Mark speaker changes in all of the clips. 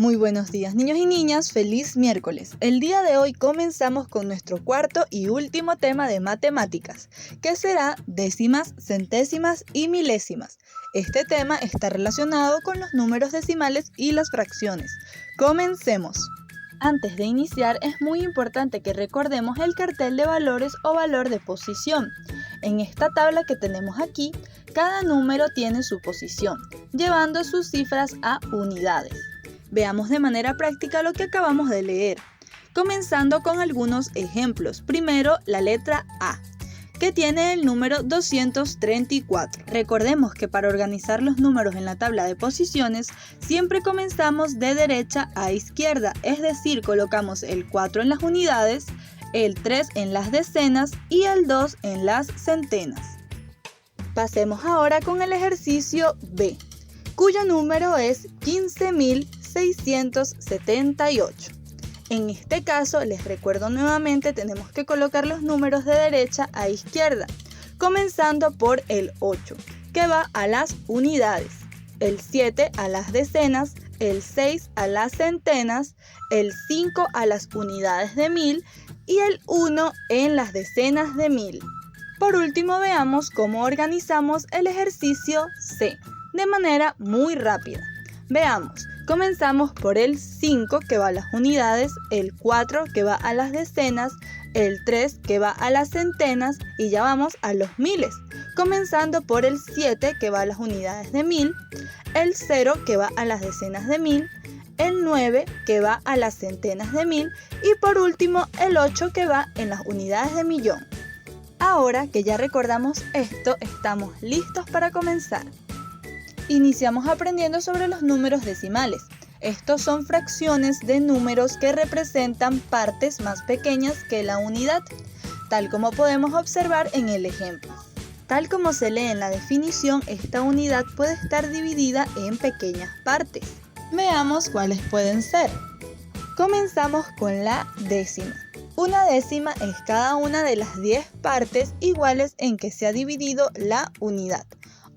Speaker 1: Muy buenos días, niños y niñas, feliz miércoles. El día de hoy comenzamos con nuestro cuarto y último tema de matemáticas, que será décimas, centésimas y milésimas. Este tema está relacionado con los números decimales y las fracciones. Comencemos. Antes de iniciar, es muy importante que recordemos el cartel de valores o valor de posición. En esta tabla que tenemos aquí, cada número tiene su posición, llevando sus cifras a unidades. Veamos de manera práctica lo que acabamos de leer, comenzando con algunos ejemplos. Primero, la letra A, que tiene el número 234. Recordemos que para organizar los números en la tabla de posiciones, siempre comenzamos de derecha a izquierda, es decir, colocamos el 4 en las unidades, el 3 en las decenas y el 2 en las centenas. Pasemos ahora con el ejercicio B, cuyo número es 15.678. En este caso, les recuerdo nuevamente, tenemos que colocar los números de derecha a izquierda, comenzando por el 8, que va a las unidades, el 7 a las decenas, el 6 a las centenas, el 5 a las unidades de 1000 y el 1 en las decenas de 1000. Por último, veamos cómo organizamos el ejercicio C de manera muy rápida. Veamos. Comenzamos por el 5 que va a las unidades, el 4 que va a las decenas, el 3 que va a las centenas y ya vamos a los miles. Comenzando por el 7 que va a las unidades de 1000, el 0 que va a las decenas de 1000, el 9 que va a las centenas de 1000 y por último el 8 que va en las unidades de millón. Ahora que ya recordamos esto, estamos listos para comenzar. Iniciamos aprendiendo sobre los números decimales. Estos son fracciones de números que representan partes más pequeñas que la unidad, tal como podemos observar en el ejemplo. Tal como se lee en la definición, esta unidad puede estar dividida en pequeñas partes. Veamos cuáles pueden ser. Comenzamos con la décima. Una décima es cada una de las 10 partes iguales en que se ha dividido la unidad.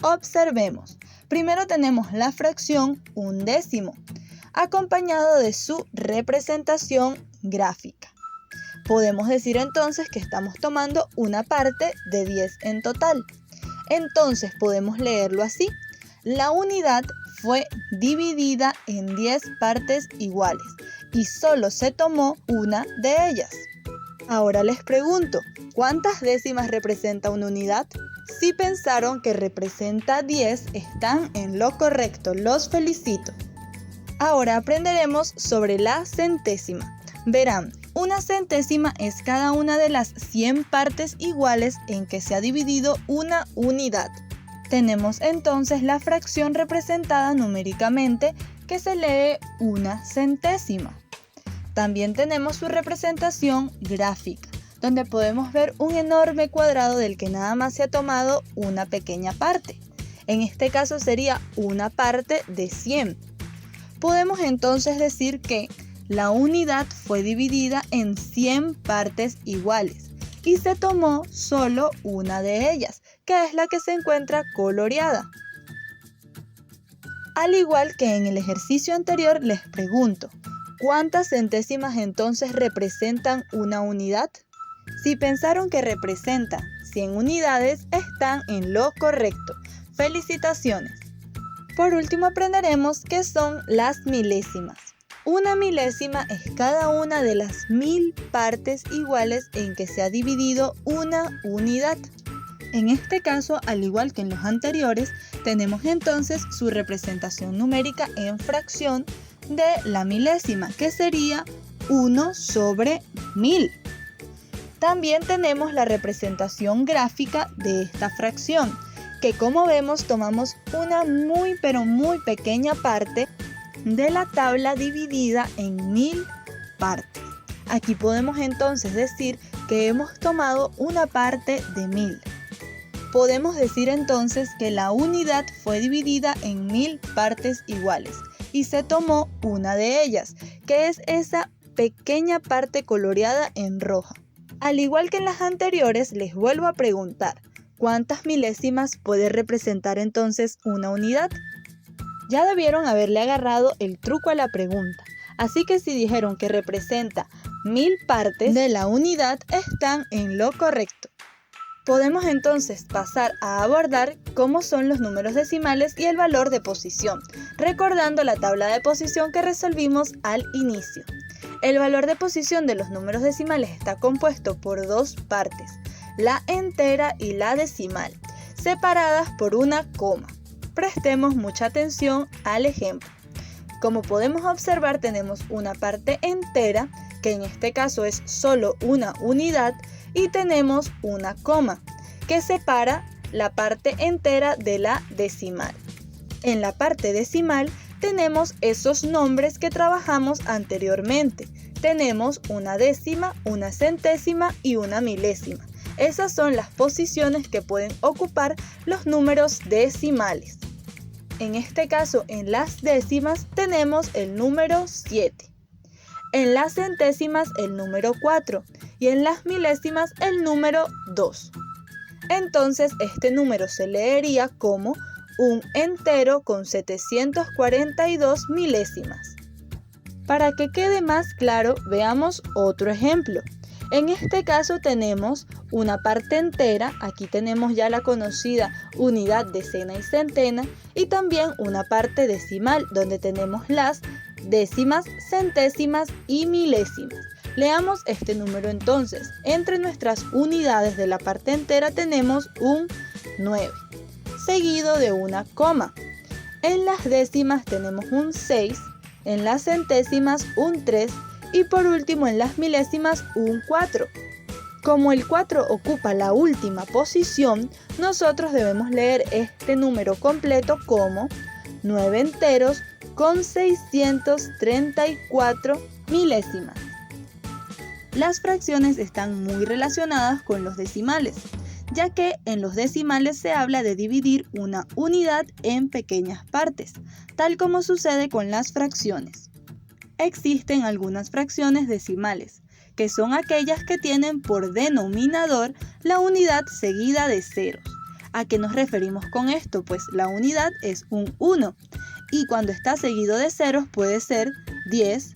Speaker 1: Observemos. Primero tenemos la fracción 1/10, acompañado de su representación gráfica. Podemos decir entonces que estamos tomando una parte de 10 en total. Entonces podemos leerlo así. La unidad fue dividida en 10 partes iguales y solo se tomó una de ellas. Ahora les pregunto, ¿cuántas décimas representa una unidad? Si pensaron que representa 10, están en lo correcto, los felicito. Ahora aprenderemos sobre la centésima. Verán, una centésima es cada una de las 100 partes iguales en que se ha dividido una unidad. Tenemos entonces la fracción representada numéricamente que se lee una centésima. También tenemos su representación gráfica, donde podemos ver un enorme cuadrado del que nada más se ha tomado una pequeña parte. En este caso sería una parte de 100. Podemos entonces decir que la unidad fue dividida en 100 partes iguales y se tomó solo una de ellas, que es la que se encuentra coloreada. Al igual que en el ejercicio anterior, les pregunto, ¿cuántas centésimas entonces representan una unidad? Si pensaron que representa 100 unidades, están en lo correcto. ¡Felicitaciones! Por último aprenderemos qué son las milésimas. Una milésima es cada una de las 1000 partes iguales en que se ha dividido una unidad. En este caso, al igual que en los anteriores, tenemos entonces su representación numérica en fracción de la milésima, que sería 1/1000. También tenemos la representación gráfica de esta fracción, que como vemos tomamos una muy pequeña parte de la tabla dividida en 1000 partes. Aquí podemos entonces decir que hemos tomado una parte de 1000. Podemos decir entonces que la unidad fue dividida en 1000 partes iguales y se tomó una de ellas, que es esa pequeña parte coloreada en roja. Al igual que en las anteriores, les vuelvo a preguntar, ¿cuántas milésimas puede representar entonces una unidad? Ya debieron haberle agarrado el truco a la pregunta. Así que si dijeron que representa 1000 partes de la unidad, están en lo correcto. Podemos entonces pasar a abordar cómo son los números decimales y el valor de posición, recordando la tabla de posición que resolvimos al inicio. El valor de posición de los números decimales está compuesto por dos partes, la entera y la decimal, separadas por una coma. Prestemos mucha atención al ejemplo. Como podemos observar, tenemos una parte entera, que en este caso es solo una unidad, y tenemos una coma, que separa la parte entera de la decimal. En la parte decimal tenemos esos nombres que trabajamos anteriormente. Tenemos una décima, una centésima y una milésima. Esas son las posiciones que pueden ocupar los números decimales. En este caso, en las décimas tenemos el número 7. En las centésimas el número 4 y en las milésimas el número 2. Entonces este número se leería como un entero con 742 milésimas. Para que quede más claro, veamos otro ejemplo. En este caso tenemos una parte entera, aquí tenemos ya la conocida unidad, decena y centena, y también una parte decimal, donde tenemos las décimas, centésimas y milésimas. Leamos este número entonces. Entre nuestras unidades de la parte entera tenemos un 9, seguido de una coma. En las décimas tenemos un 6, en las centésimas un 3 y por último en las milésimas un 4. Como el 4 ocupa la última posición, nosotros debemos leer este número completo como 9 enteros con 634 milésimas. Las fracciones están muy relacionadas con los decimales, ya que en los decimales se habla de dividir una unidad en pequeñas partes, tal como sucede con las fracciones. Existen algunas fracciones decimales, que son aquellas que tienen por denominador la unidad seguida de ceros. ¿A qué nos referimos con esto? Pues la unidad es un 1 y cuando está seguido de ceros puede ser 10,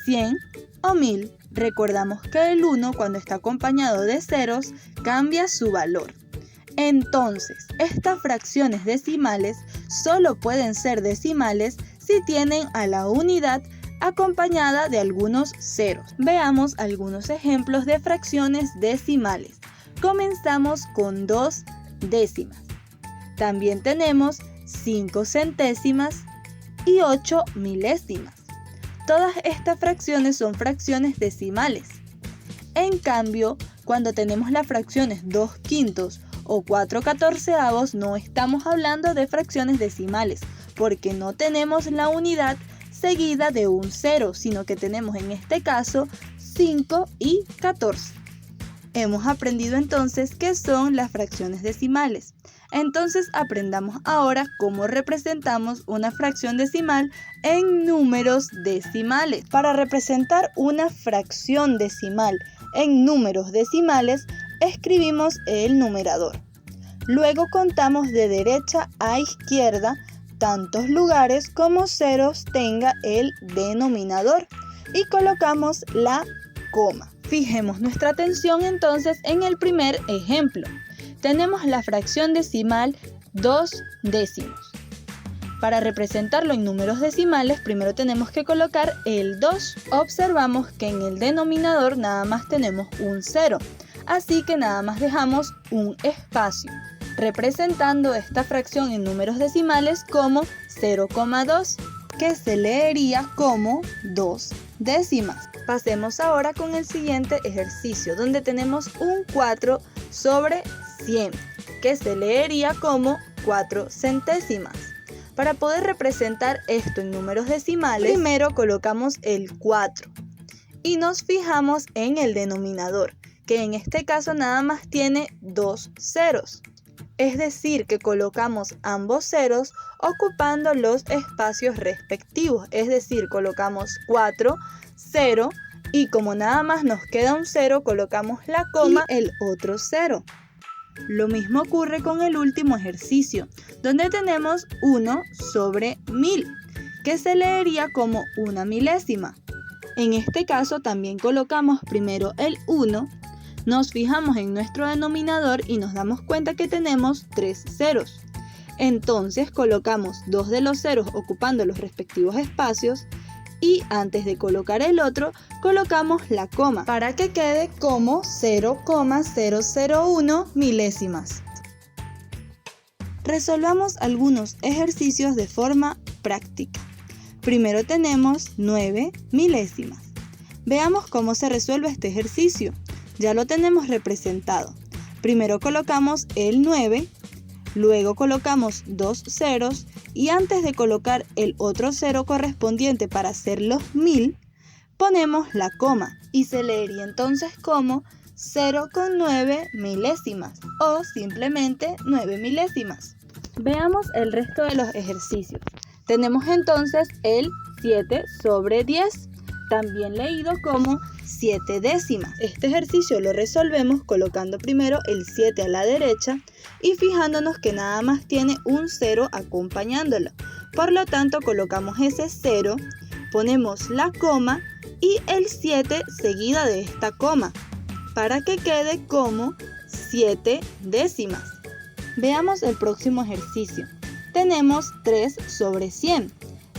Speaker 1: 100 o 1000. Recordamos que el 1 cuando está acompañado de ceros cambia su valor. Entonces, estas fracciones decimales solo pueden ser decimales si tienen a la unidad acompañada de algunos ceros. Veamos algunos ejemplos de fracciones decimales. Comenzamos con 2 décimas. También tenemos 5 centésimas y 8 milésimas. Todas estas fracciones son fracciones decimales. En cambio, cuando tenemos las fracciones 2 quintos o 4 catorceavos, no estamos hablando de fracciones decimales, porque no tenemos la unidad seguida de un 0, sino que tenemos en este caso 5 y 14. Hemos aprendido entonces qué son las fracciones decimales. Entonces aprendamos ahora cómo representamos una fracción decimal en números decimales. Para representar una fracción decimal en números decimales, escribimos el numerador. Luego contamos de derecha a izquierda tantos lugares como ceros tenga el denominador y colocamos la coma. Fijemos nuestra atención entonces en el primer ejemplo. Tenemos la fracción decimal 2 décimos. Para representarlo en números decimales, primero tenemos que colocar el 2. Observamos que en el denominador nada más tenemos un 0, así que nada más dejamos un espacio, representando esta fracción en números decimales como 0,2, que se leería como 2 décimas. Pasemos ahora con el siguiente ejercicio, donde tenemos un 4 sobre 100, que se leería como 4 centésimas. Para poder representar esto en números decimales, primero colocamos el 4 y nos fijamos en el denominador, que en este caso nada más tiene 2 ceros. Es decir, que colocamos ambos ceros ocupando los espacios respectivos. Es decir, colocamos 4, 0 y como nada más nos queda un 0, colocamos la coma y el otro 0. Lo mismo ocurre con el último ejercicio, donde tenemos 1 sobre 1000, que se leería como 1 milésima. En este caso también colocamos primero el 1, nos fijamos en nuestro denominador y nos damos cuenta que tenemos 3 ceros. Entonces colocamos 2 de los ceros ocupando los respectivos espacios y antes de colocar el otro colocamos la coma para que quede como 0,001 milésimas. Resolvamos algunos ejercicios de forma práctica. Primero tenemos 9 milésimas. Veamos cómo se resuelve este ejercicio. Ya lo tenemos representado. Primero colocamos el 9, luego colocamos 2 ceros y antes de colocar el otro cero correspondiente para hacer los 1000, ponemos la coma y se leería entonces como 0,9 milésimas o simplemente 9 milésimas. Veamos el resto de los ejercicios. Tenemos entonces el 7 sobre 10, también leído como 7 décimas. Este ejercicio lo resolvemos colocando primero el 7 a la derecha y fijándonos que nada más tiene un 0 acompañándolo. Por lo tanto, colocamos ese 0, ponemos la coma y el 7 seguida de esta coma para que quede como 7 décimas. Veamos el próximo ejercicio. Tenemos 3 sobre 100.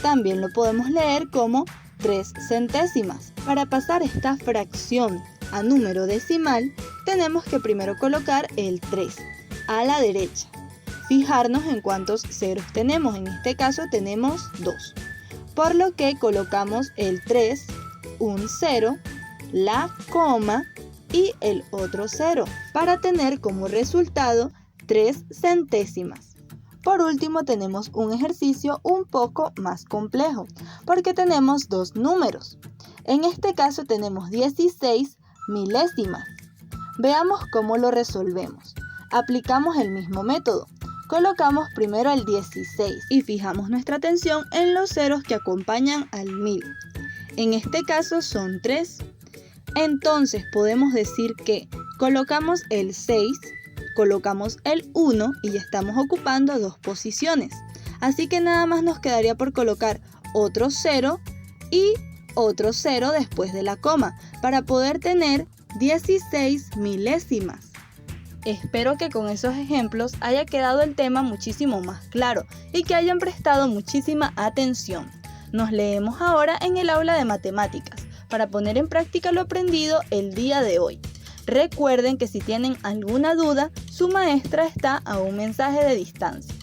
Speaker 1: También lo podemos leer como 3 centésimas. Para pasar esta fracción a número decimal, tenemos que primero colocar el 3 a la derecha. Fijarnos en cuántos ceros tenemos. En este caso tenemos 2. Por lo que colocamos el 3, un 0, la coma y el otro 0 para tener como resultado 3 centésimas. Por último tenemos un ejercicio un poco más complejo porque tenemos dos números. En este caso tenemos 16 milésimas. Veamos cómo lo resolvemos. Aplicamos el mismo método. Colocamos primero el 16 y fijamos nuestra atención en los ceros que acompañan al 1000. En este caso son 3. Entonces podemos decir que colocamos el 6, colocamos el 1 y ya estamos ocupando 2 posiciones. Así que nada más nos quedaría por colocar otro 0 y otro 0 después de la coma para poder tener 16 milésimas. Espero que con esos ejemplos haya quedado el tema muchísimo más claro y que hayan prestado muchísima atención. Nos leemos ahora en el aula de matemáticas para poner en práctica lo aprendido el día de hoy. Recuerden que si tienen alguna duda, su maestra está a un mensaje de distancia.